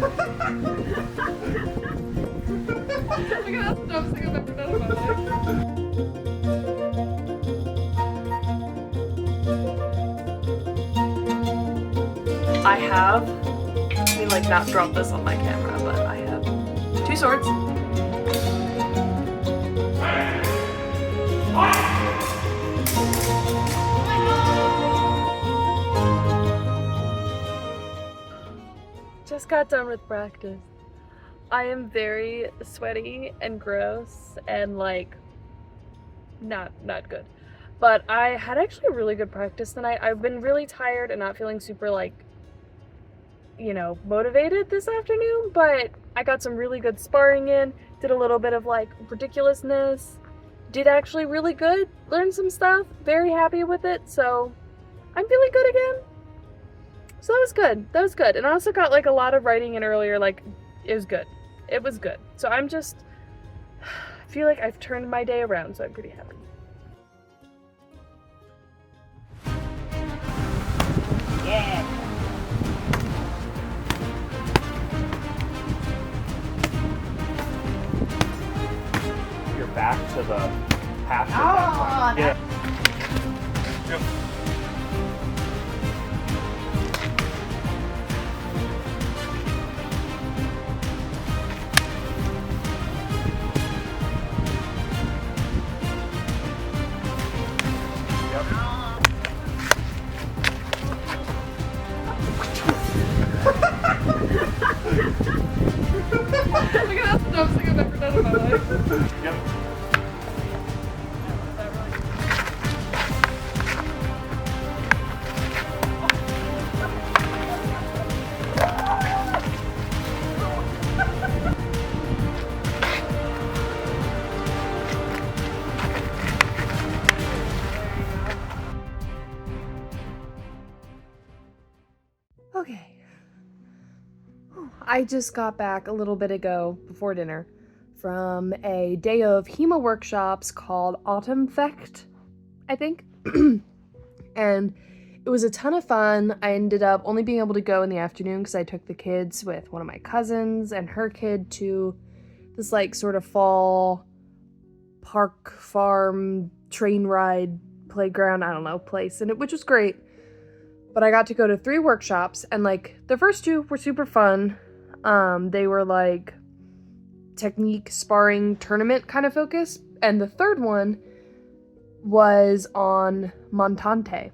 Look at that dumb thing I've ever done in my life. I have, I mean, like, not drop this on my camera, but I have 2 swords. Just got done with practice. I am very sweaty and gross and like not good. But I had actually a really good practice tonight. I've been really tired and not feeling super like, you know, motivated this afternoon, but I got some really good sparring in, did a little bit of like ridiculousness, did actually really good, learned some stuff, very happy with it, so I'm feeling good again. So that was good. That was good. And I also got like a lot of writing in earlier, like it was good. It was good. So I'm just, I feel like I've turned my day around, so I'm pretty happy. Yeah. You're back to the path. Oh, yeah. Yep. Look at that dumb thing I've ever done in my life. Yep. Okay. I just got back a little bit ago, before dinner, from a day of HEMA workshops called Autumn Fect, I think. And it was a ton of fun. I ended up only being able to go in the afternoon because I took the kids with one of my cousins and her kid to this like sort of fall park farm train ride playground, I don't know, place, and which was great. But I got to go to 3 workshops, and like the first 2 were super fun. They were like technique, sparring, tournament kind of focus, and the third one was on Montante,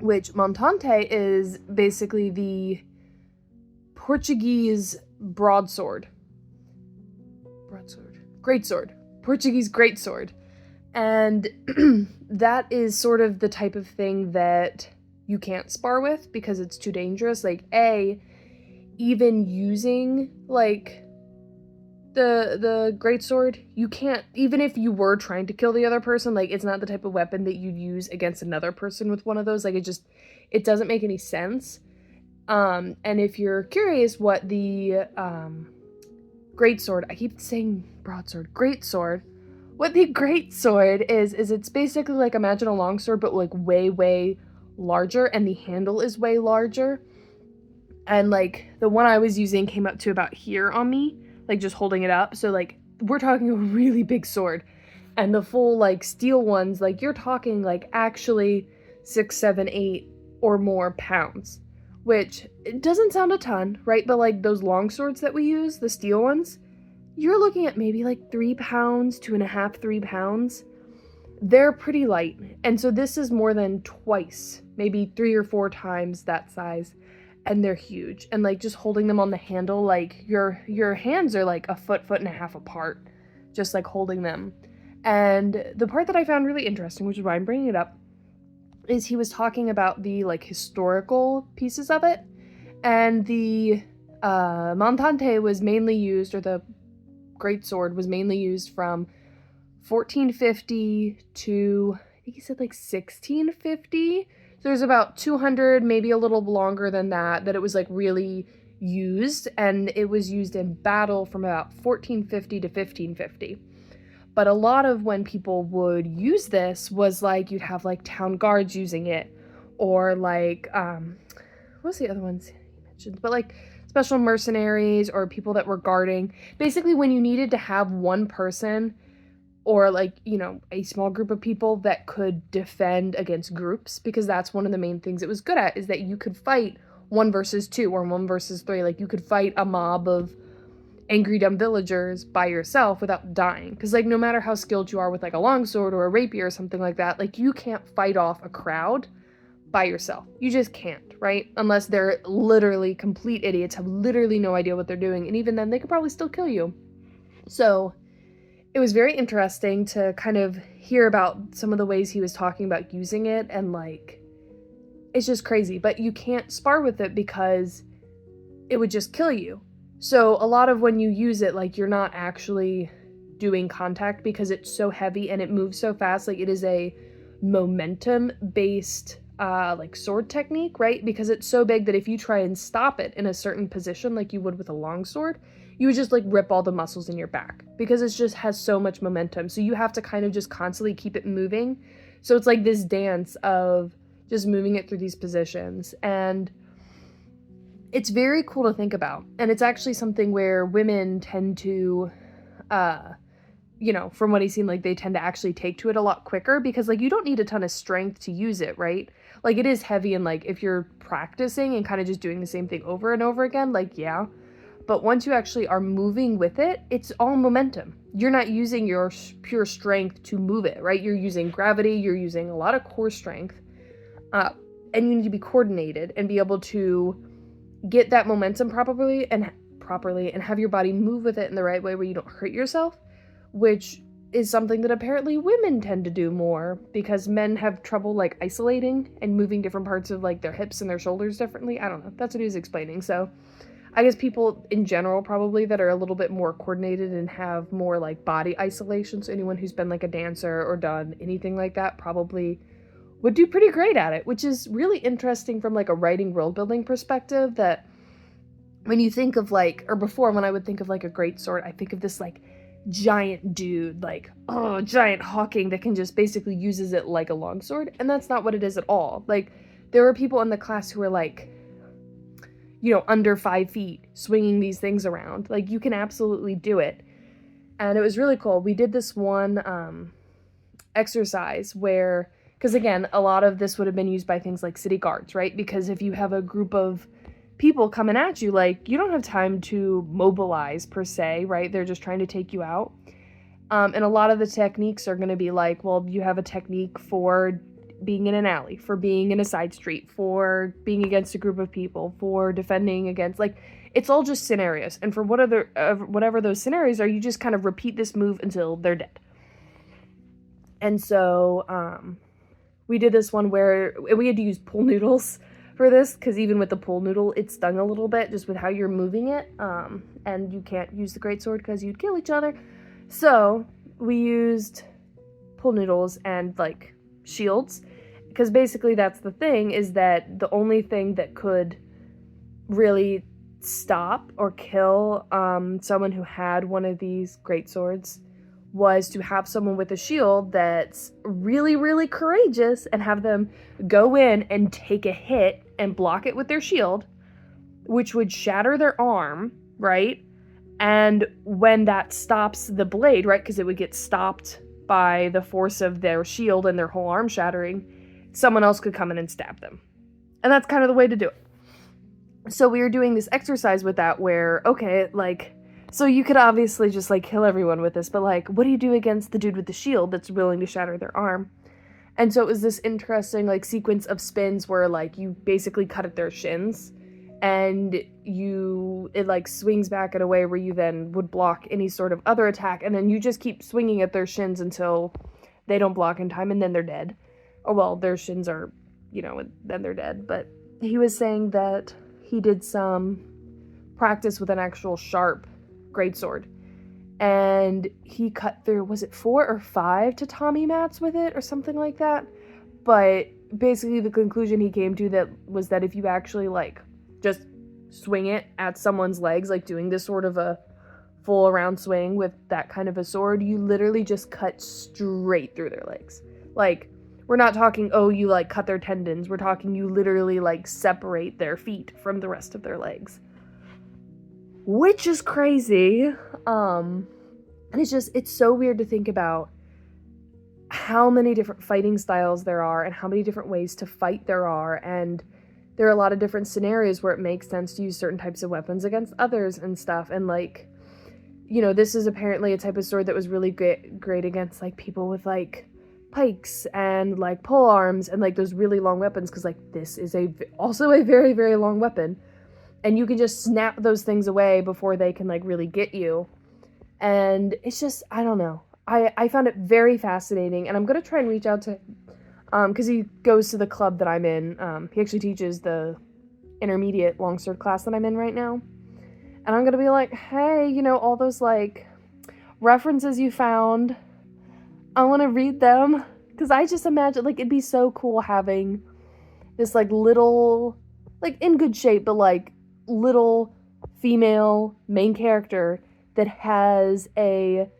which Montante is basically the Portuguese greatsword, Portuguese greatsword, and that is sort of the type of thing that you can't spar with because it's too dangerous. Like, even using like the greatsword, you can't, even if you were trying to kill the other person, like it's not the type of weapon that you'd use against another person with one of those. Like it doesn't make any sense. And if you're curious what the greatsword, I keep saying broadsword, greatsword, what the greatsword is it's basically like, imagine a longsword but like way larger, and the handle is way larger. And like the one I was using came up to about here on me, like just holding it up. So like we're talking a really big sword. And the full like steel ones, like you're talking like actually 6, 7, 8 or more pounds, which it doesn't sound a ton, right? But like those long swords that we use, the steel ones, you're looking at maybe like 3 pounds, 2.5, 3 pounds. They're pretty light. And so this is more than twice, maybe 3 or 4 times that size. And they're huge. And like just holding them on the handle, like your hands are like a foot and a half apart, just like holding them. And the part that I found really interesting, which is why I'm bringing it up, is he was talking about the like historical pieces of it. And the Montante was mainly used, or the greatsword was mainly used from 1450 to, I think he said like 1650. So there's about 200, maybe a little longer than that it was like really used, and it was used in battle from about 1450 to 1550. But a lot of when people would use this was like you'd have like town guards using it, or like what's the other ones he mentions, but like special mercenaries or people that were guarding. Basically, when you needed to have one person or like, you know, a small group of people that could defend against groups, because that's one of the main things it was good at, is that you could fight 1 versus 2 or 1 versus 3. Like, you could fight a mob of angry dumb villagers by yourself without dying, because like no matter how skilled you are with like a longsword or a rapier or something like that, like you can't fight off a crowd by yourself. You just can't, right? Unless they're literally complete idiots, have literally no idea what they're doing, and even then they could probably still kill you. So it was very interesting to kind of hear about some of the ways he was talking about using it, and like it's just crazy. But you can't spar with it because it would just kill you. So a lot of when you use it, like, you're not actually doing contact because it's so heavy and it moves so fast. Like, it is a momentum-based, like, sword technique, right? Because it's so big that if you try and stop it in a certain position, like you would with a longsword, you would just, like, rip all the muscles in your back because it just has so much momentum. So you have to kind of just constantly keep it moving. So it's like this dance of just moving it through these positions. And it's very cool to think about. And it's actually something where women tend to, you know, from what I've seen, like, they tend to actually take to it a lot quicker because, like, you don't need a ton of strength to use it, right? Like, it is heavy, and, like, if you're practicing and kind of just doing the same thing over and over again, like, yeah. But once you actually are moving with it, it's all momentum. You're not using your pure strength to move it, right? You're using gravity, you're using a lot of core strength, and you need to be coordinated and be able to get that momentum properly and have your body move with it in the right way where you don't hurt yourself, which is something that apparently women tend to do more because men have trouble like isolating and moving different parts of like their hips and their shoulders differently. I don't know. That's what he was explaining. So I guess people in general probably that are a little bit more coordinated and have more like body isolation. So anyone who's been like a dancer or done anything like that probably would do pretty great at it, which is really interesting from like a writing world building perspective. That when you think of like, or before when I would think of like a great sword, I think of this like giant dude, like, oh, giant hawking that can just basically uses it like a longsword. And that's not what it is at all. Like, there were people in the class who were like, you know, under 5 feet swinging these things around. Like, you can absolutely do it. And it was really cool. We did this one exercise where, because again, a lot of this would have been used by things like city guards, right? Because if you have a group of people coming at you, like, you don't have time to mobilize per se, right? They're just trying to take you out. And a lot of the techniques are going to be like, well, you have a technique for being in an alley, for being in a side street, for being against a group of people, for defending against, like, it's all just scenarios. And for whatever those scenarios are, you just kind of repeat this move until they're dead. And so, we did this one where we had to use pool noodles for this, because even with the pool noodle, it stung a little bit just with how you're moving it. And you can't use the greatsword because you'd kill each other. So we used pool noodles and like shields, because basically that's the thing, is that the only thing that could really stop or kill someone who had one of these greatswords was to have someone with a shield that's really, really courageous and have them go in and take a hit and block it with their shield, which would shatter their arm, right? And when that stops the blade, right, because it would get stopped by the force of their shield and their whole arm shattering, someone else could come in and stab them. And that's kind of the way to do it. So we were doing this exercise with that where, okay, like, so you could obviously just, like, kill everyone with this, but, like, what do you do against the dude with the shield that's willing to shatter their arm? And so it was this interesting, like, sequence of spins where, like, you basically cut at their shins, and it, like, swings back in a way where you then would block any sort of other attack, and then you just keep swinging at their shins until they don't block in time, and then they're dead. Or, well, their shins are, you know, then they're dead. But he was saying that he did some practice with an actual sharp greatsword, and he cut through, was it 4 or 5 tatami mats with it or something like that? But basically the conclusion he came to that was that if you actually like just swing it at someone's legs, like doing this sort of a full around swing with that kind of a sword, you literally just cut straight through their legs. Like, We're not talking, oh, you like cut their tendons. We're talking you literally like separate their feet from the rest of their legs. Which is crazy. And it's so weird to think about how many different fighting styles there are and how many different ways to fight there are. And there are a lot of different scenarios where it makes sense to use certain types of weapons against others and stuff. And like, you know, this is apparently a type of sword that was really great against like people with like pikes and like pole arms and like those really long weapons, because like this is also a very, very long weapon, and you can just snap those things away before they can like really get you. And it's just, I don't know, I found it very fascinating, and I'm gonna try and reach out to because he goes to the club that I'm in. He actually teaches the intermediate longsword class that I'm in right now, and I'm gonna be like, hey, you know, all those like references you found, I want to read them, because I just imagine, like, it'd be so cool having this, like, little, like, in good shape, but, like, little female main character that has a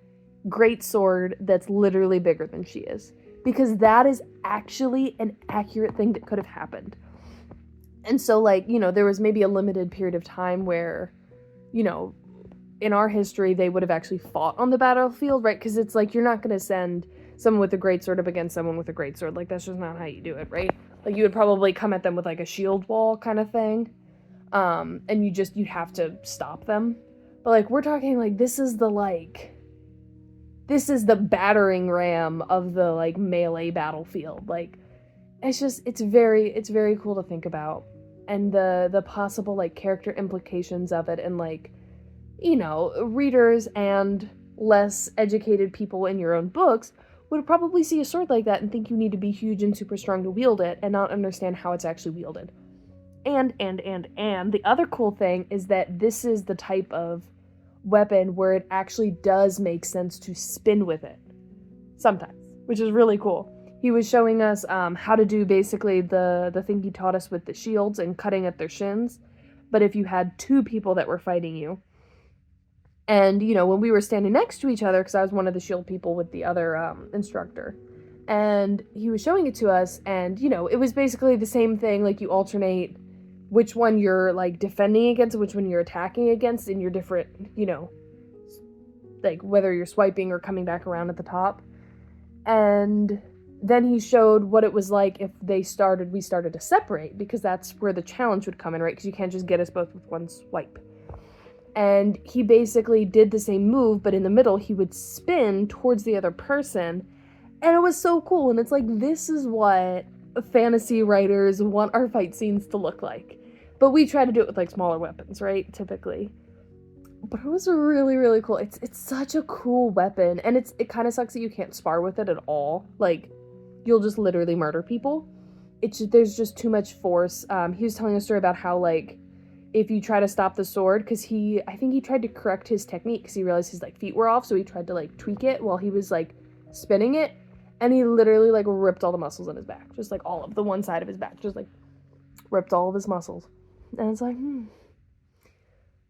great sword that's literally bigger than she is. Because that is actually an accurate thing that could have happened. And so, like, you know, there was maybe a limited period of time where, you know, in our history, they would have actually fought on the battlefield, right? Because it's like, you're not going to send someone with a great sword up against someone with a great sword. Like, that's just not how you do it, right? Like, you would probably come at them with, like, a shield wall kind of thing. And you'd have to stop them. But, like, we're talking, like, this is the battering ram of the, like, melee battlefield. Like, it's very cool to think about. And the possible, like, character implications of it, and, like, you know, readers and less educated people in your own books would probably see a sword like that and think you need to be huge and super strong to wield it and not understand how it's actually wielded. And the other cool thing is that this is the type of weapon where it actually does make sense to spin with it. Sometimes, which is really cool. He was showing us how to do basically the thing he taught us with the shields and cutting at their shins. But if you had two people that were fighting you, and, you know, when we were standing next to each other, because I was one of the shield people with the other instructor, and he was showing it to us, and, you know, it was basically the same thing, like, you alternate which one you're, like, defending against, which one you're attacking against in your different, you know, like, whether you're swiping or coming back around at the top. And then he showed what it was like if we started to separate, because that's where the challenge would come in, right? Because you can't just get us both with one swipe. And he basically did the same move, but in the middle, he would spin towards the other person. And it was so cool. And it's like, this is what fantasy writers want our fight scenes to look like. But we try to do it with, like, smaller weapons, right? Typically. But it was really, really cool. It's such a cool weapon. And it kind of sucks that you can't spar with it at all. Like, you'll just literally murder people. There's just too much force. He was telling a story about how, like, if you try to stop the sword, because I think he tried to correct his technique because he realized his, like, feet were off, so he tried to, like, tweak it while he was, like, spinning it, and he literally, like, ripped all the muscles in his back, just, like, all of the one side of his back, just, like, ripped all of his muscles. And it's like,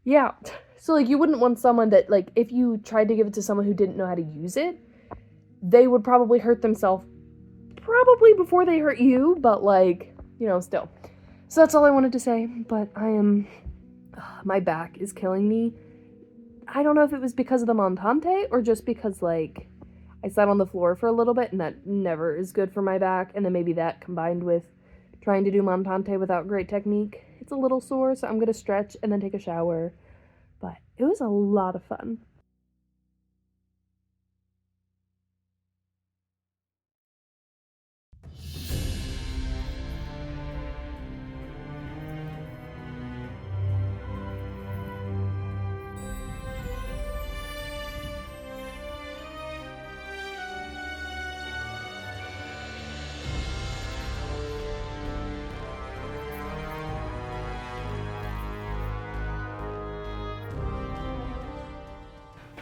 yeah. So, like, you wouldn't want someone that, like, if you tried to give it to someone who didn't know how to use it, they would probably hurt themselves probably before they hurt you, but, like, you know, still. So that's all I wanted to say, but my back is killing me. I don't know if it was because of the montante or just because, like, I sat on the floor for a little bit, and that never is good for my back, and then maybe that combined with trying to do montante without great technique. It's a little sore, so I'm going to stretch and then take a shower, but it was a lot of fun.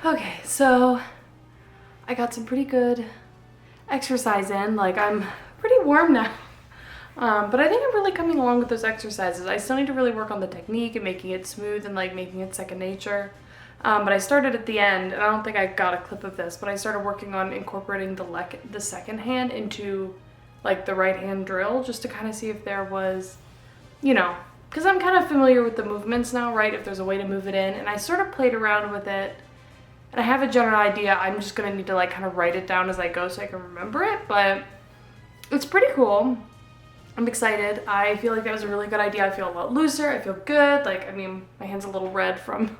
Okay, so I got some pretty good exercise in. Like, I'm pretty warm now. But I think I'm really coming along with those exercises. I still need to really work on the technique and making it smooth and, like, making it second nature. But I started at the end, and I don't think I got a clip of this, but I started working on incorporating the second hand into like the right hand drill, just to kind of see if there was, you know, because I'm kind of familiar with the movements now, right? If there's a way to move it in, and I sort of played around with it, and I have a general idea. I'm just gonna need to like kind of write it down as I go so I can remember it, but it's pretty cool. I'm excited. I feel like that was a really good idea. I feel a lot looser. I feel good. Like, I mean, my hand's a little red from,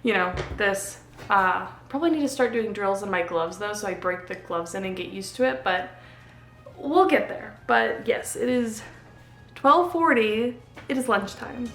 you know, this. Probably need to start doing drills in my gloves though, so I break the gloves in and get used to it, but we'll get there. But yes, it is 12:40. It is lunchtime.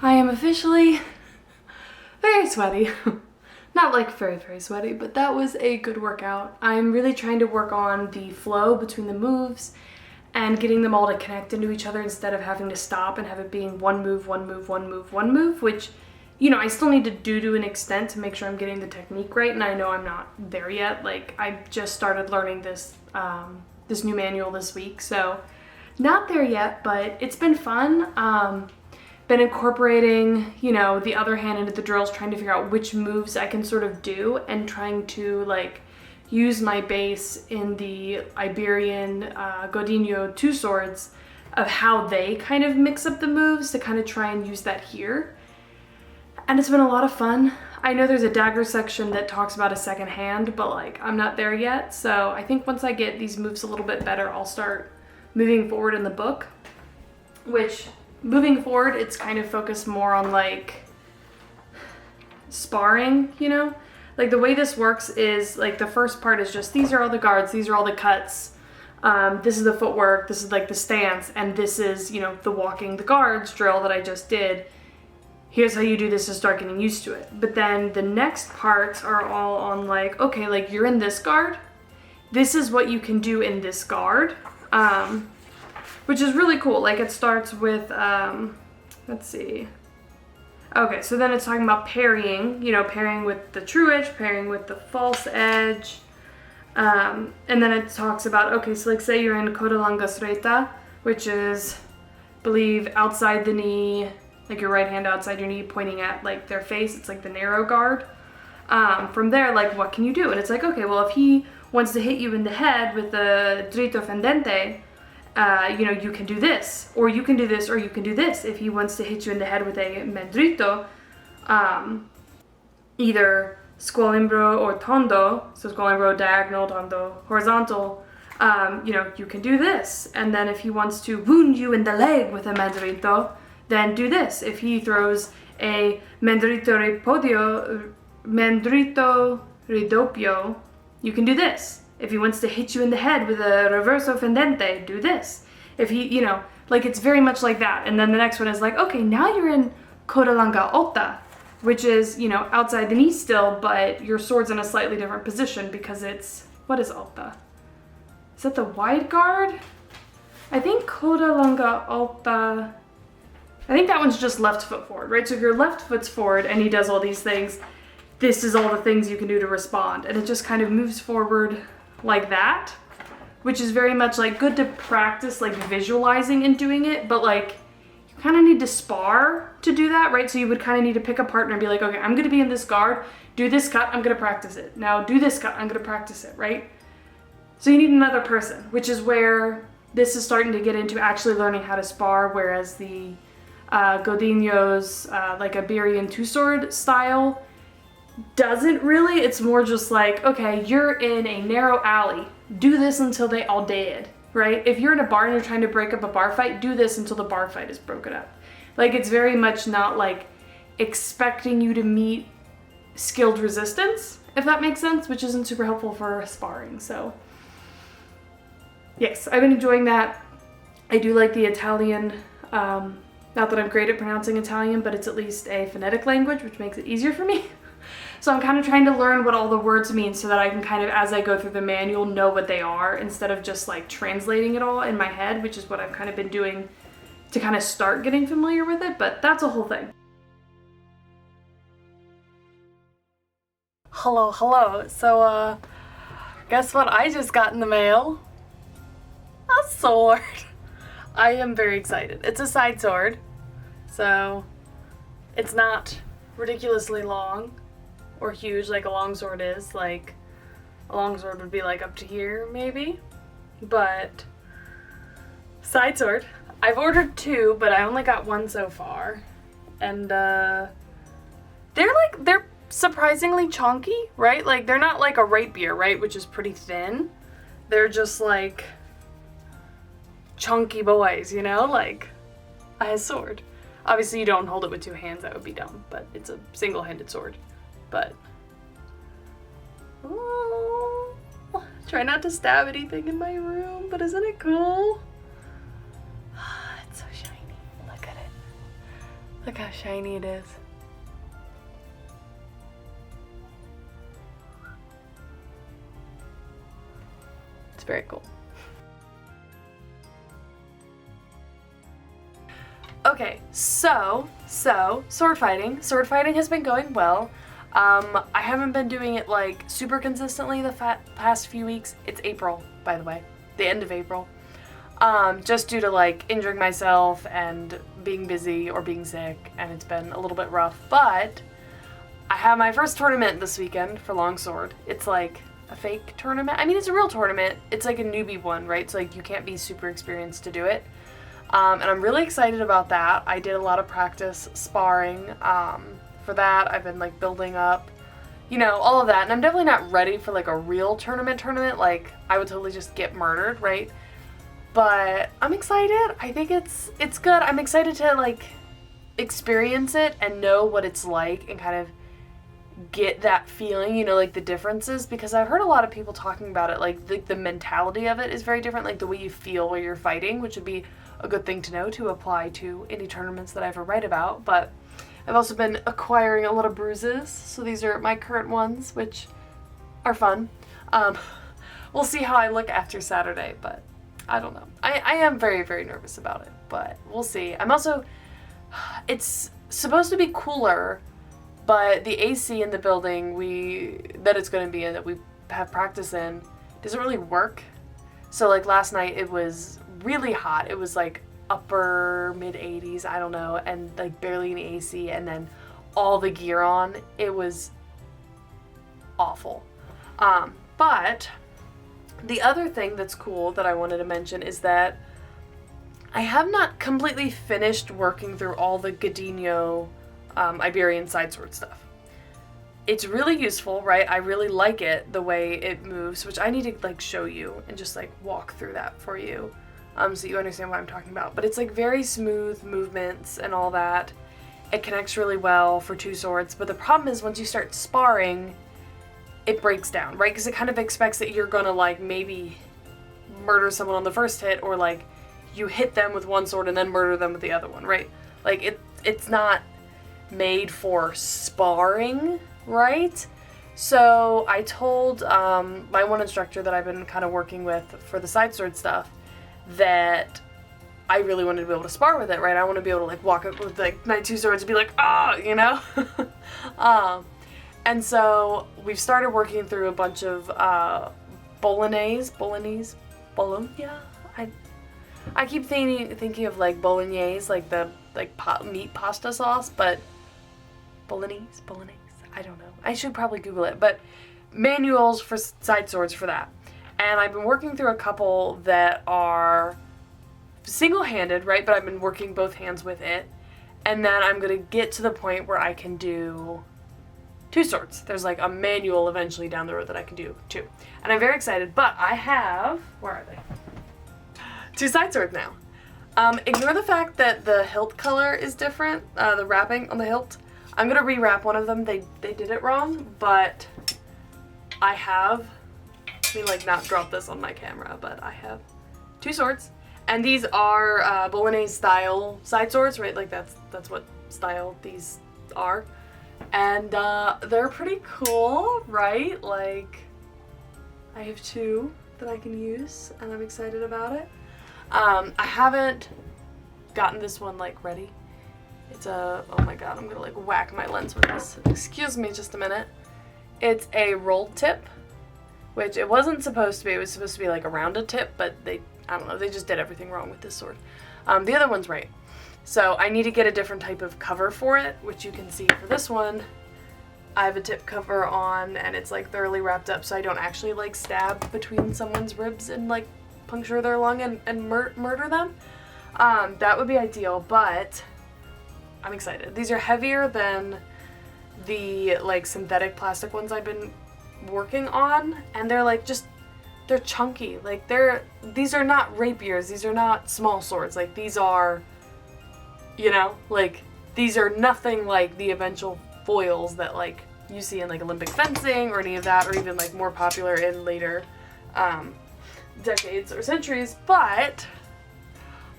I am officially very sweaty. Not like very, very sweaty, but that was a good workout. I'm really trying to work on the flow between the moves and getting them all to connect into each other instead of having to stop and have it being one move, one move, one move, one move, which, you know, I still need to do to an extent to make sure I'm getting the technique right, and I know I'm not there yet. Like, I just started learning this, this new manual this week, so not there yet, but it's been fun. Been incorporating, you know, the other hand into the drills, trying to figure out which moves I can sort of do and trying to like use my base in the Iberian Godinho two swords of how they kind of mix up the moves to kind of try and use that here. And it's been a lot of fun. I know there's a dagger section that talks about a second hand, but like I'm not there yet. So I think once I get these moves a little bit better, I'll start moving forward in the book, which moving forward, it's kind of focused more on like sparring, you know? Like the way this works is like the first part is just these are all the guards, these are all the cuts, this is the footwork, this is like the stance, and this is, you know, the walking the guards drill that I just did. Here's how you do this to start getting used to it. But then the next parts are all on like, okay, like you're in this guard, this is what you can do in this guard. Which is really cool. Like it starts with, let's see. Okay, so then it's talking about parrying, you know, parrying with the true edge, parrying with the false edge. And then it talks about, okay, so like say you're in Kodalanga Sreta, which is, believe, outside the knee, like your right hand outside your knee pointing at like their face. It's like the narrow guard. From there, like what can you do? And it's like, okay, well if he wants to hit you in the head with the Drito Fendente, you know, you can do this, or you can do this, or you can do this. If he wants to hit you in the head with a mendrito, either squalimbro or tondo, so squalimbro diagonal, tondo horizontal, you know, you can do this. And then if he wants to wound you in the leg with a mendrito, then do this. If he throws a mendrito ridoppio, you can do this. If he wants to hit you in the head with a reverso fendente, do this. If he, you know, like it's very much like that. And then the next one is like, okay, now you're in Kodalanga Ota, which is, you know, outside the knee still, but your sword's in a slightly different position because it's, what is Ota? Is that the wide guard? I think Kodalanga Ota, I think that one's just left foot forward, right? So if your left foot's forward and he does all these things, this is all the things you can do to respond. And it just kind of moves forward like that, which is very much like good to practice like visualizing and doing it, but like you kind of need to spar to do that, right? So you would kind of need to pick a partner and be like, okay, I'm going to be in this guard, do this cut, I'm going to practice it. Now do this cut, I'm going to practice it, right? So you need another person, which is where this is starting to get into actually learning how to spar, whereas the Godinho's like Iberian two-sword style doesn't really. It's more just like, okay, you're in a narrow alley, do this until they all dead, right? If you're in a bar and you're trying to break up a bar fight, do this until the bar fight is broken up. Like it's very much not like expecting you to meet skilled resistance, if that makes sense, which isn't super helpful for sparring. So yes, I've been enjoying that. I do like the Italian, not that I'm great at pronouncing Italian, but it's at least a phonetic language, which makes it easier for me. So I'm kind of trying to learn what all the words mean so that I can kind of, as I go through the manual, know what they are instead of just like translating it all in my head, which is what I've kind of been doing to kind of start getting familiar with it, but that's a whole thing. Hello. So, guess what I just got in the mail? A sword. I am very excited. It's a side sword, so it's not ridiculously long or huge like a long sword is. Like, a long sword would be like up to here, maybe. But, side sword. I've ordered 2, but I only got 1 so far. And, they're surprisingly chunky, right? Like, they're not like a rapier, right? Which is pretty thin. They're just like chunky boys, you know? Like a sword. Obviously, you don't hold it with 2 hands. That would be dumb. But it's a single-handed sword. But, oh, try not to stab anything in my room, but isn't it cool? It's so shiny. Look at it. Look how shiny it is. It's very cool. Okay, so sword fighting. Sword fighting has been going well. I haven't been doing it like super consistently the past few weeks. It's April, by the way, the end of April. Just due to like injuring myself and being busy or being sick, and it's been a little bit rough. But I have my first tournament this weekend for longsword. It's like a fake tournament. I mean, it's a real tournament. It's like a newbie one, right? So like you can't be super experienced to do it. And I'm really excited about that. I did a lot of practice sparring for that. I've been like building up, you know, all of that. And I'm definitely not ready for like a real tournament. Like I would totally just get murdered, right? But I'm excited. I think it's good. I'm excited to like experience it and know what it's like and kind of get that feeling, you know, like the differences, because I've heard a lot of people talking about it, like the mentality of it is very different, like the way you feel while you're fighting, which would be a good thing to know to apply to any tournaments that I ever write about. But I've also been acquiring a lot of bruises, so these are my current ones, which are fun. We'll see how I look after Saturday, but I don't know. I am very, very nervous about it, but we'll see. I'm also, it's supposed to be cooler, but the AC in the building that it's going to be in, that we have practice in, doesn't really work. So like last night it was really hot. It was like upper mid 80s, I don't know, and like barely any AC, and then all the gear on. It was awful. But the other thing that's cool that I wanted to mention is that I have not completely finished working through all the Godinho Iberian side sword stuff. It's really useful, right? I really like it, the way it moves, which I need to like show you and just like walk through that for you, so you understand what I'm talking about. But it's like very smooth movements and all that. It connects really well for 2 swords, but the problem is once you start sparring, it breaks down, right? Because it kind of expects that you're gonna like maybe murder someone on the first hit, or like you hit them with one sword and then murder them with the other one, right? Like it's not made for sparring, right? So I told my one instructor that I've been kind of working with for the side sword stuff that I really wanted to be able to spar with it, right? I want to be able to like walk up with like my 2 swords and be like, ah, you know? And so we've started working through a bunch of bolognese. I keep thinking of like bolognese, like the meat pasta sauce, but bolognese. I don't know. I should probably Google it, but manuals for side swords for that. And I've been working through a couple that are single-handed, right? But I've been working both hands with it. And then I'm going to get to the point where I can do 2 swords. There's like a manual eventually down the road that I can do 2. And I'm very excited, but I have, where are they? 2 side swords now. Ignore the fact that the hilt color is different, the wrapping on the hilt. I'm gonna rewrap one of them. They did it wrong, but I have, let me like not drop this on my camera, but I have 2 swords. And these are Bolognese style side swords, right? Like that's what style these are. And they're pretty cool, right? Like, I have 2 that I can use, and I'm excited about it. I haven't gotten this one like ready. It's a, oh my god, I'm gonna like whack my lens with this. Excuse me just a minute. It's a rolled tip, which it wasn't supposed to be. It was supposed to be like a rounded tip, but I don't know, they just did everything wrong with this sword. The other one's right. So I need to get a different type of cover for it, which you can see for this one. I have a tip cover on, and it's like thoroughly wrapped up so I don't actually like stab between someone's ribs and like puncture their lung and murder them. That would be ideal, but I'm excited. These are heavier than the like synthetic plastic ones I've been working on, and they're like they're chunky. Like these are not rapiers, these are not small swords. Like these are, you know, like these are nothing like the eventual foils that like you see in like Olympic fencing or any of that, or even like more popular in later decades or centuries, but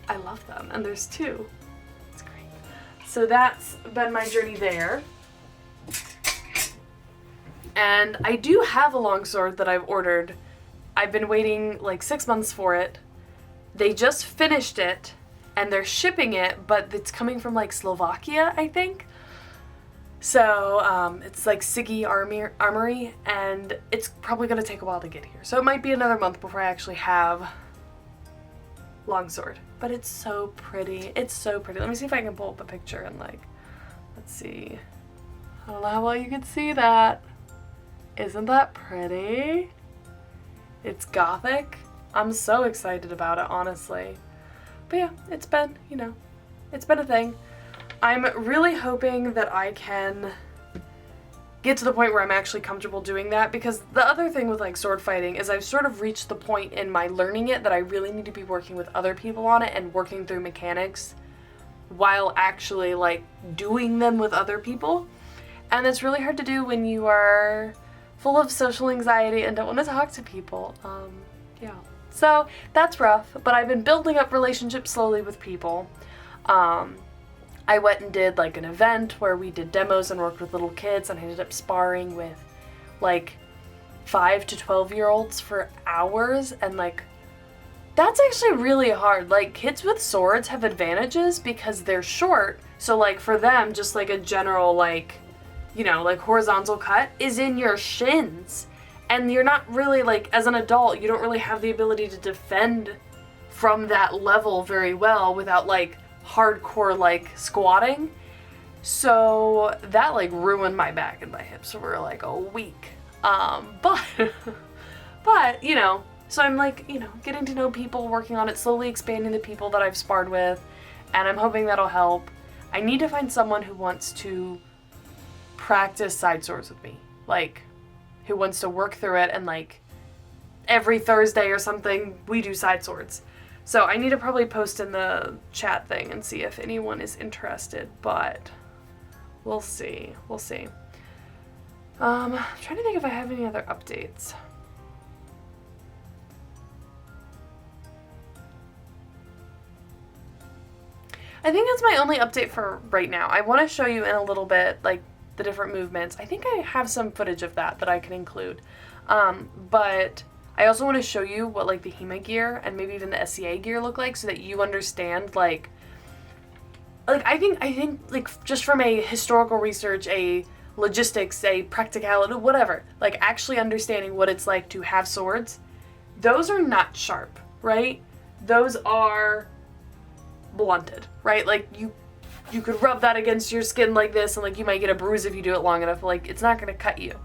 I love them, and there's 2. It's great. So that's been my journey there. And I do have a longsword that I've ordered. I've been waiting like 6 months for it. They just finished it, and they're shipping it, but it's coming from like Slovakia, I think. So it's like Siggy Armory, and it's probably gonna take a while to get here. So it might be another month before I actually have longsword. But it's so pretty. It's so pretty. Let me see if I can pull up a picture and like, let's see. I don't know how well you can see that. Isn't that pretty? It's gothic. I'm so excited about it, honestly. But yeah, it's been, you know, it's been a thing. I'm really hoping that I can get to the point where I'm actually comfortable doing that, because the other thing with like sword fighting is I've sort of reached the point in my learning it that I really need to be working with other people on it and working through mechanics while actually like doing them with other people. And it's really hard to do when you are full of social anxiety and don't want to talk to people. Yeah. So that's rough, but I've been building up relationships slowly with people. I went and did like an event where we did demos and worked with little kids, and I ended up sparring with like 5 to 12-year-olds for hours, and like that's actually really hard. Like kids with swords have advantages because they're short, so like for them just like a general like, you know, like horizontal cut is in your shins, and you're not really like, as an adult, you don't really have the ability to defend from that level very well without like hardcore like squatting. So that like ruined my back and my hips for like a week. But you know, so I'm like, you know, getting to know people, working on it, slowly expanding the people that I've sparred with, and I'm hoping that'll help. I need to find someone who wants to practice side swords with me, like who wants to work through it, and like every Thursday or something we do side swords. So I need to probably post in the chat thing and see if anyone is interested, but we'll see. We'll see. I'm trying to think if I have any other updates. I think that's my only update for right now. I want to show you in a little bit, like, the different movements. I think I have some footage of that I can include. But I also want to show you what, like, the HEMA gear and maybe even the SCA gear look like so that you understand, like I think, like, just from a historical research, a logistics, a practicality, whatever, like, actually understanding what it's like to have swords, those are not sharp, right? Those are blunted, right? Like, you could rub that against your skin like this, and like you might get a bruise if you do it long enough, but like it's not gonna cut you.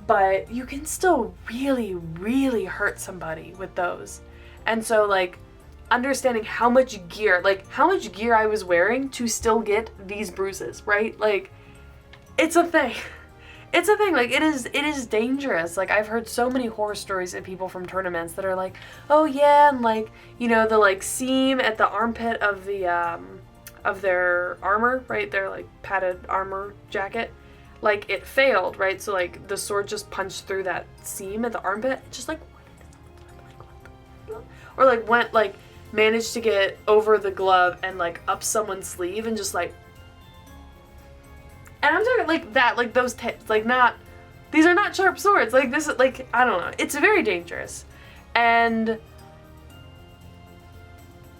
But you can still really, really hurt somebody with those. And so like understanding how much gear I was wearing to still get these bruises, right? Like it's a thing. It's a thing. Like it is dangerous. Like I've heard so many horror stories of people from tournaments that are like, oh yeah, and like, you know, the like seam at the armpit of the of their armor, right? Their like padded armor jacket. Like it failed, right? So like the sword just punched through that seam at the armpit, just like, or like went like managed to get over the glove and like up someone's sleeve and just like, and I'm talking like that, like those tips, like not, these are not sharp swords. Like this is like, I don't know. It's very dangerous. And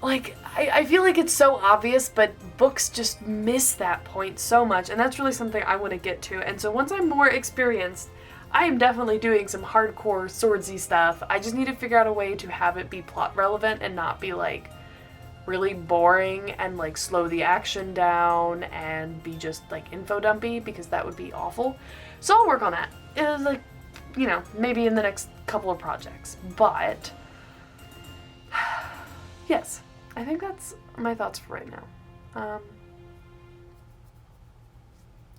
like, I feel like it's so obvious, but books just miss that point so much. And that's really something I want to get to. And so once I'm more experienced, I am definitely doing some hardcore swordsy stuff. I just need to figure out a way to have it be plot relevant and not be like really boring and like slow the action down and be just like info dumpy, because that would be awful. So I'll work on that. It was like, you know, maybe in the next couple of projects. But yes, I think that's my thoughts for right now.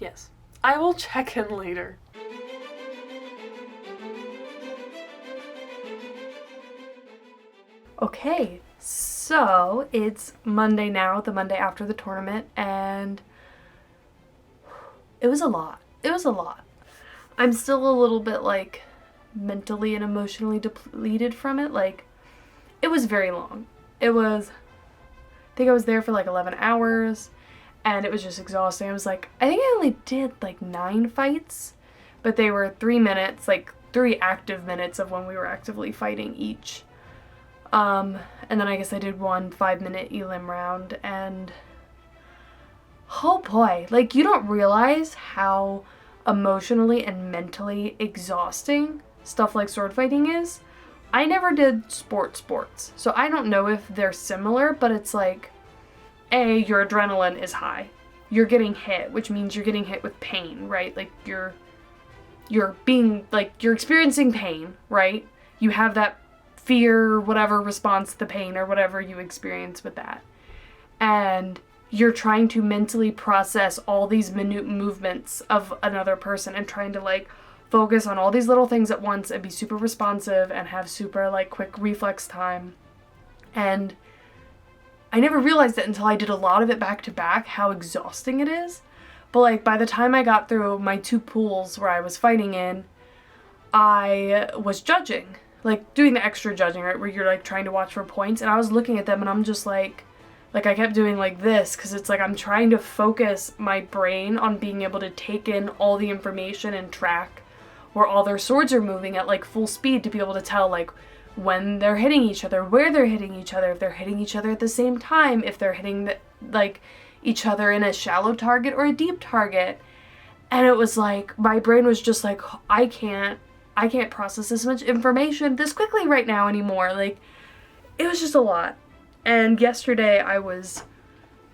Yes, I will check in later. Okay, so it's Monday now, the Monday after the tournament, and it was a lot. It was a lot. I'm still a little bit like mentally and emotionally depleted from it. Like, it was very long. It was, I think I was there for like 11 hours, and it was just exhausting. I was like, I think I only did like 9 fights, but they were 3 minutes, like 3 active minutes of when we were actively fighting each. And then I guess I did 1 5-minute elim round, and oh boy, like you don't realize how emotionally and mentally exhausting stuff like sword fighting is. I never did sports, so I don't know if they're similar, but it's like, your adrenaline is high. You're getting hit, which means you're getting hit with pain, right? Like you're being, like, you're experiencing pain, right? You have that fear, whatever response to the pain or whatever you experience with that. And you're trying to mentally process all these minute movements of another person and trying to like focus on all these little things at once and be super responsive and have super like quick reflex time. And I never realized it until I did a lot of it back to back, how exhausting it is. But like by the time I got through my 2 pools where I was fighting in, I was judging, like doing the extra judging, right, where you're like trying to watch for points, and I was looking at them and I'm just like I kept doing like this, because it's like I'm trying to focus my brain on being able to take in all the information and track where all their swords are moving at like full speed, to be able to tell like when they're hitting each other, where they're hitting each other, if they're hitting each other at the same time, if they're hitting like each other in a shallow target or a deep target. And it was like my brain was just like, I can't process this much information this quickly right now anymore. Like, it was just a lot. And yesterday I was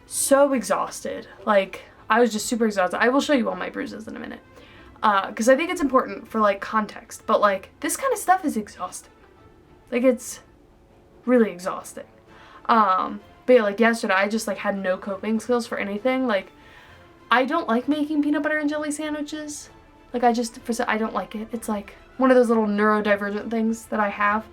so exhausted. Like, I was just super exhausted. I will show you all my bruises in a minute. Because I think it's important for, like, context. But, like, this kind of stuff is exhausting. Like, it's really exhausting. But yeah, like, yesterday I just, like, had no coping skills for anything. Like, I don't like making peanut butter and jelly sandwiches. Like, I don't like it. It's, like, one of those little neurodivergent things that I have.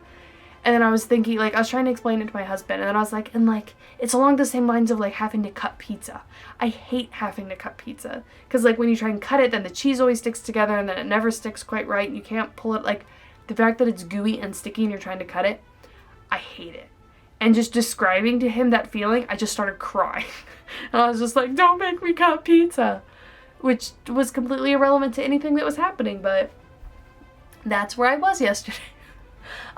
And then I was thinking, like, I was trying to explain it to my husband, and then I was like, and like, it's along the same lines of like having to cut pizza. I hate having to cut pizza, because like when you try and cut it, then the cheese always sticks together, and then it never sticks quite right, and you can't pull it. Like, the fact that it's gooey and sticky and you're trying to cut it, I hate it. And just describing to him that feeling, I just started crying. And I was just like, don't make me cut pizza, which was completely irrelevant to anything that was happening, but that's where I was yesterday.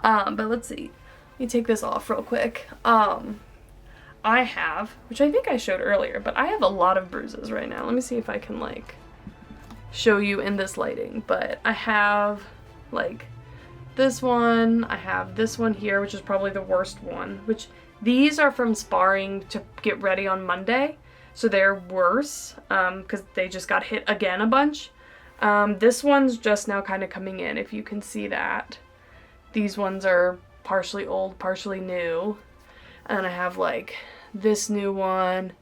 But let's see. Let me take this off real quick. I have, which I think I showed earlier, but I have a lot of bruises right now. Let me see if I can, like, show you in this lighting. But I have, like, this one. I have this one here, which is probably the worst one. Which, these are from sparring to get ready on Monday. So they're worse, because they just got hit again a bunch. This one's just now kind of coming in, if you can see that. These ones are partially old, partially new. And I have like this new one,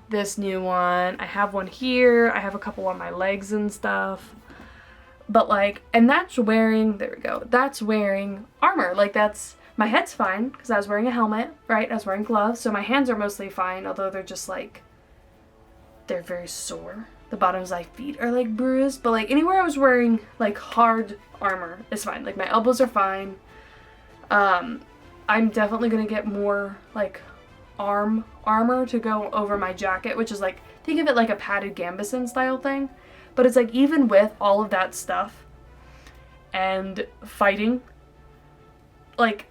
this new one. I have one here. I have a couple on my legs and stuff. But like, and that's wearing, there we go. That's wearing armor. Like, that's, my head's fine because I was wearing a helmet, right? I was wearing gloves. So my hands are mostly fine, although they're just like they're very sore. The bottoms of my feet are like bruised, but like anywhere I was wearing like hard armor is fine. Like my elbows are fine. I'm definitely gonna get more like armor to go over my jacket, which is like, think of it like a padded gambeson style thing. But it's like, even with all of that stuff and fighting, like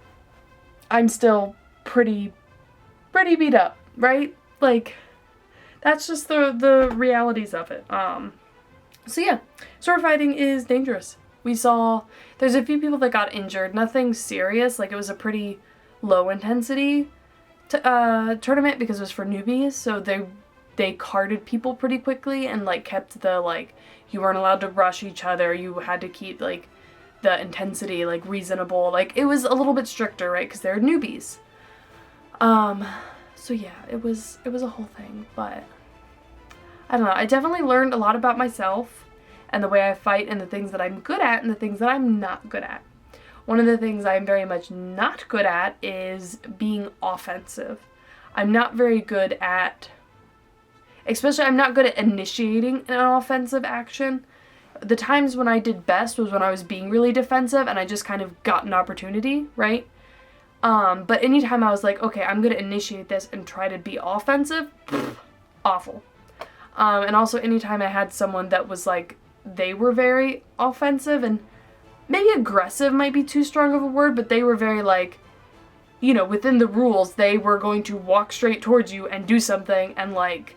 I'm still pretty beat up, right? Like that's just the realities of it. So yeah, sword fighting is dangerous. We saw there's a few people that got injured, nothing serious. Like it was a pretty low intensity tournament because it was for newbies, so they carded people pretty quickly and like kept the like, you weren't allowed to rush each other, you had to keep like the intensity like reasonable. Like it was a little bit stricter, right, because they're newbies. So yeah, it was a whole thing, but I don't know, I definitely learned a lot about myself and the way I fight and the things that I'm good at and the things that I'm not good at. One of the things I'm very much not good at is being offensive. I'm not very good at, especially I'm not good at initiating an offensive action. The times when I did best was when I was being really defensive and I just kind of got an opportunity, right? But anytime I was like, okay, I'm gonna initiate this and try to be offensive, awful. And also anytime I had someone that was like, they were very offensive, and maybe aggressive might be too strong of a word, but they were very like, you know, within the rules, they were going to walk straight towards you and do something, and like,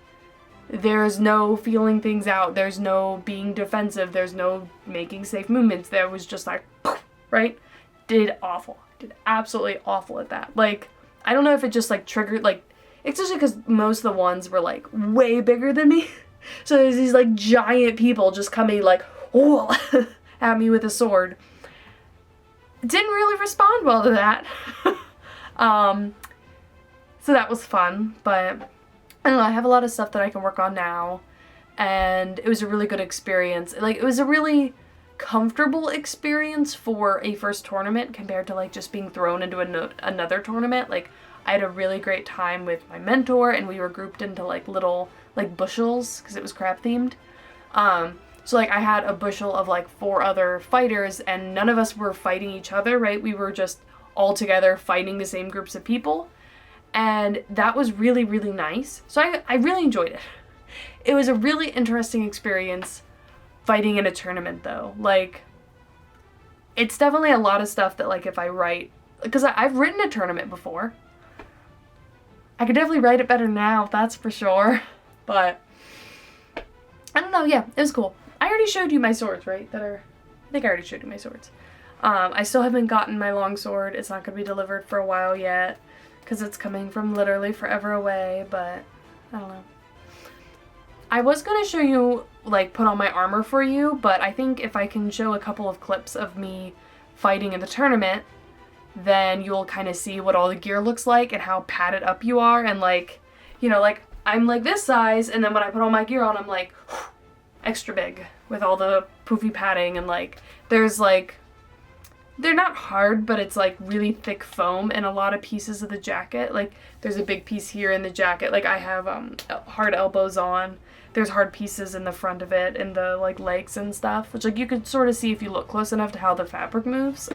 there's no feeling things out, there's no being defensive, there's no making safe movements, there was just like, right? Did absolutely awful at that. Like, I don't know if it just like triggered, like, especially because most of the ones were like way bigger than me. So there's these like giant people just coming like, oh, at me with a sword. Didn't really respond well to that. So that was fun, but I don't know, I have a lot of stuff that I can work on now, and it was a really good experience. Like, it was a really comfortable experience for a first tournament compared to like just being thrown into another tournament. Like, I had a really great time with my mentor, and we were grouped into like little like bushels because it was crab themed. So like I had a bushel of like 4 other fighters, and none of us were fighting each other, right? We were just all together fighting the same groups of people, and that was really, really nice. So I really enjoyed it. It was a really interesting experience fighting in a tournament though. Like, it's definitely a lot of stuff that like if I write, because I've written a tournament before, I could definitely write it better now, that's for sure. But I don't know, yeah, it was cool. I already showed you my swords, right? I think I already showed you my swords. I still haven't gotten my long sword. It's not going to be delivered for a while yet, because it's coming from literally forever away, but I don't know. I was going to show you, like, put on my armor for you, but I think if I can show a couple of clips of me fighting in the tournament, then you'll kind of see what all the gear looks like and how padded up you are, and like, you know, like, I'm like this size, and then when I put all my gear on, I'm like, extra big with all the poofy padding, and like, there's like, they're not hard, but it's like really thick foam in a lot of pieces of the jacket. Like, there's a big piece here in the jacket. Like, I have hard elbows on. There's hard pieces in the front of it, and the like legs and stuff, which like you could sort of see if you look close enough to how the fabric moves.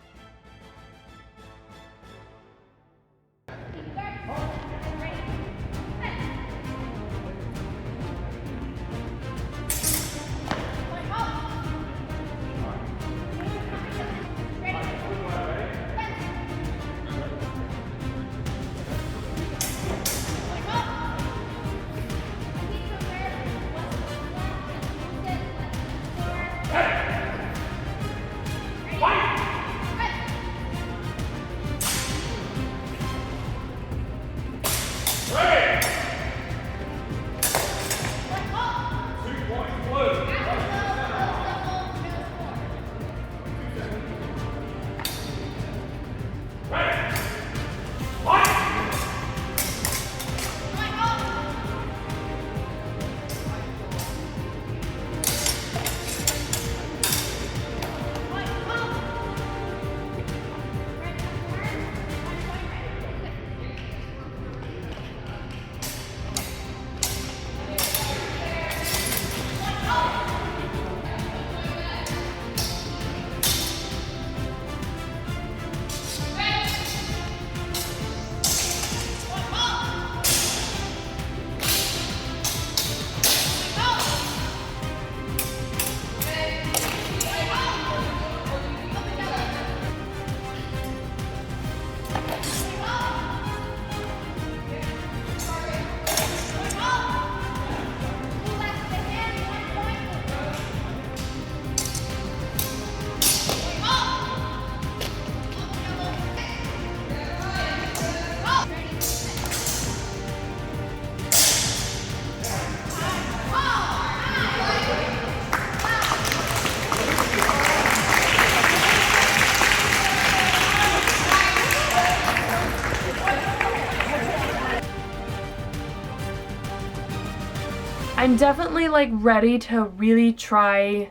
I'm definitely like ready to really try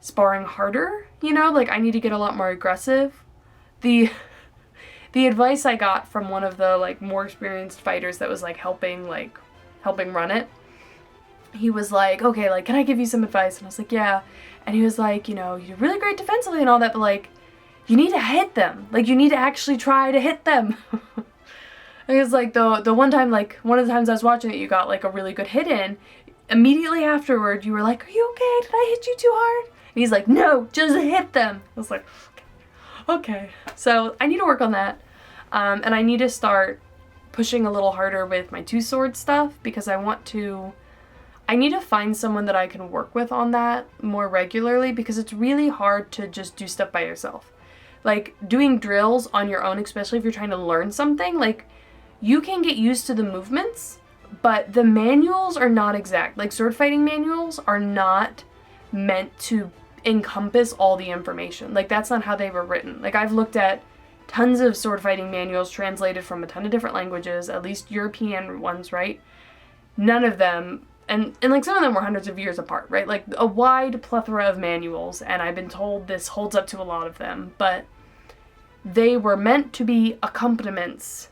sparring harder, you know, like I need to get a lot more aggressive. The advice I got from one of the like more experienced fighters that was like helping run it, he was like, okay, like, can I give you some advice? And I was like, yeah. And he was like, you know, you're really great defensively and all that, but like, you need to hit them. Like, you need to actually try to hit them. And he was like, the one time, like, one of the times I was watching it, you got like a really good hit in. Immediately afterward, you were like, are you okay? Did I hit you too hard? And he's like, no, just hit them. I was like, okay. So I need to work on that. And I need to start pushing a little harder with my two-sword stuff because I need to find someone that I can work with on that more regularly because it's really hard to just do stuff by yourself. Like, doing drills on your own, especially if you're trying to learn something, like, you can get used to the movements, but the manuals are not exact. Like, sword fighting manuals are not meant to encompass all the information. Like, that's not how they were written. Like, I've looked at tons of sword fighting manuals translated from a ton of different languages, at least European ones, right? None of them, and like some of them were hundreds of years apart, right? Like a wide plethora of manuals, and I've been told this holds up to a lot of them, but they were meant to be accompaniments,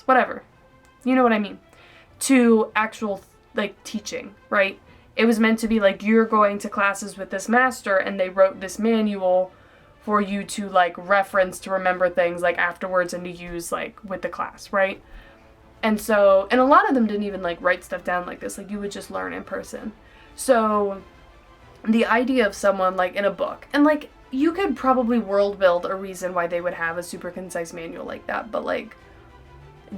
whatever. You know what I mean? To actual, like, teaching, right? It was meant to be like, you're going to classes with this master, and they wrote this manual for you to, like, reference to remember things, like, afterwards and to use, like, with the class, right? And so, and a lot of them didn't even, like, write stuff down like this. Like, you would just learn in person. So, the idea of someone, like, in a book, and, like, you could probably world build a reason why they would have a super concise manual like that, but, like,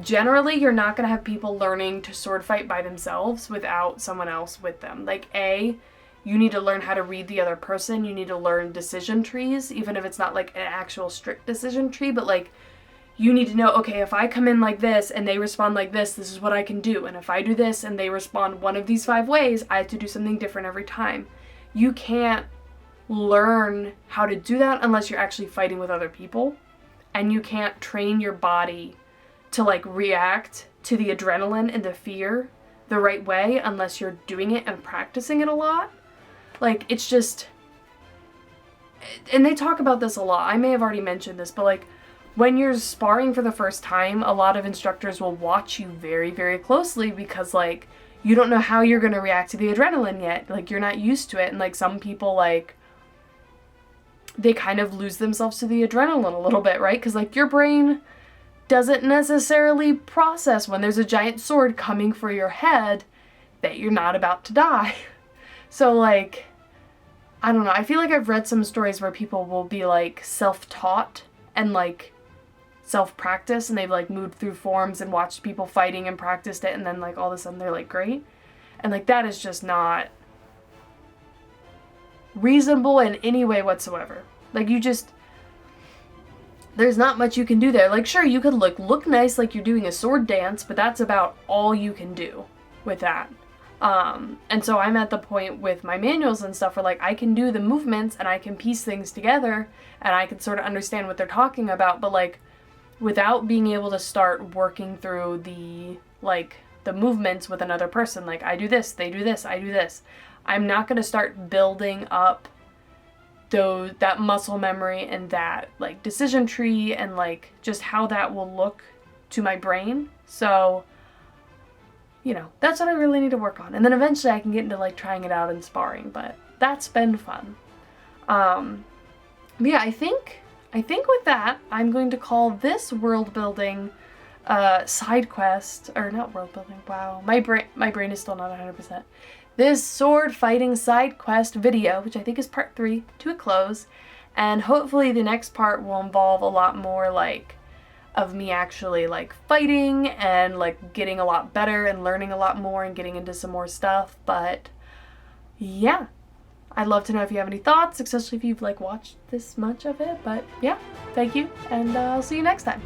generally, you're not going to have people learning to sword fight by themselves without someone else with them. Like, you need to learn how to read the other person. You need to learn decision trees, even if it's not, like, an actual strict decision tree, but, like, you need to know, okay, if I come in like this and they respond like this is what I can do. And if I do this and they respond one of these 5 ways, I have to do something different every time. You can't learn how to do that unless you're actually fighting with other people. And you can't train your body to, like, react to the adrenaline and the fear the right way unless you're doing it and practicing it a lot. Like, it's just, and they talk about this a lot. I may have already mentioned this, but, like, when you're sparring for the first time, a lot of instructors will watch you very, very closely because, like, you don't know how you're going to react to the adrenaline yet. Like, you're not used to it. And, like, some people, like, they kind of lose themselves to the adrenaline a little bit, right? Because, like, your brain doesn't necessarily process when there's a giant sword coming for your head that you're not about to die. So, like, I don't know. I feel like I've read some stories where people will be, like, self-taught and, like, self-practice, and they've, like, moved through forums and watched people fighting and practiced it, and then, like, all of a sudden they're, like, great. And, like, that is just not reasonable in any way whatsoever. Like, there's not much you can do there. Like, sure, you could look nice like you're doing a sword dance, but that's about all you can do with that. And so I'm at the point with my manuals and stuff where, like, I can do the movements and I can piece things together and I can sort of understand what they're talking about, but, like, without being able to start working through the movements with another person. Like, I do this, they do this, I do this. I'm not going to start building up that muscle memory and that, like, decision tree and, like, just how that will look to my brain. So, you know, that's what I really need to work on. And then eventually I can get into, like, trying it out in sparring, but that's been fun. Yeah, I think with that, I'm going to call this world building side quest, or not world building, wow, my brain is still not 100%. This sword fighting side quest video, which I think is part 3, to a close, and hopefully the next part will involve a lot more, like, of me actually, like, fighting and, like, getting a lot better and learning a lot more and getting into some more stuff. But yeah, I'd love to know if you have any thoughts, especially if you've, like, watched this much of it. But yeah, thank you, and I'll see you next time.